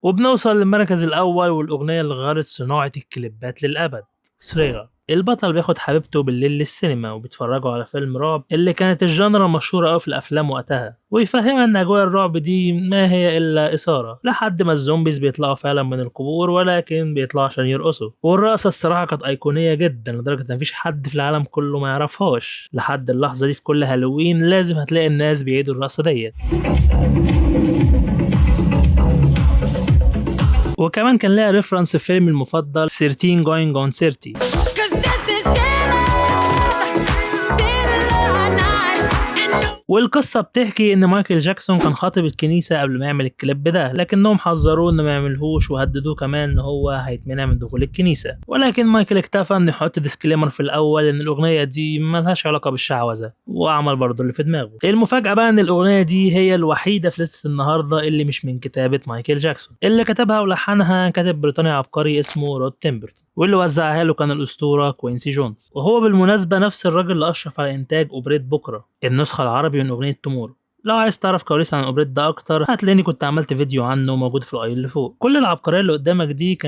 وبنوصل للمركز الأول والأغنية اللي غيرت صناعة الكليبات للأبد، ثريلر. البطل بياخد حبيبته بالليل للسينما وبيتفرجوا على فيلم رعب اللي كانت الجانرا مشهورة أوي في الأفلام وقتها، ويفهمها إن أجواء الرعب دي ما هي إلا إثارة، لحد ما الزومبيز بيطلعوا فعلا من القبور ولكن بيطلعوا عشان يرقصوا. والرقصة الصراحة كانت أيقونية جدا لدرجة إن مفيش حد في العالم كله ما يعرفهاش. لحد اللحظة دي في كل هالوين لازم هتلاقي الناس بيعيدوا الرقصة ديت. وكمان كان لها ريفرنس في فيلم المفضل 13 Going on 30. والقصة بتحكي إن مايكل جاكسون كان خاطب الكنيسة قبل ما يعمل الكليب ده، لكنهم حذروه إنه ما يعملهوش وهددوه كمان إن هو هيتمنع من دخول الكنيسة. ولكن مايكل اكتفى إنه يحط ديسكليمر في الأول إن الأغنية دي ملهاش علاقة بالشعوذة، وعمل برضه اللي في دماغه. المفاجأة بقى إن الأغنية دي هي الوحيدة في لستة النهاردة اللي مش من كتابة مايكل جاكسون. اللي كتبها ولحنها كاتب بريطاني عبقري اسمه رود تيمبرتون، واللي وزعها له كان الأسطورة كوينسي جونز. وهو بالمناسبة نفس الراجل اللي أشرف على إنتاج أوبريت بكرة، النسخة العربي من أغنية تومورو. لو عايز تعرف كواليس عن الأوبريت ده أكتر هتلاقيني كنت عملت فيديو عنه موجود في الأي اللي فوق. كل العبقرية اللي قدامك دي كانت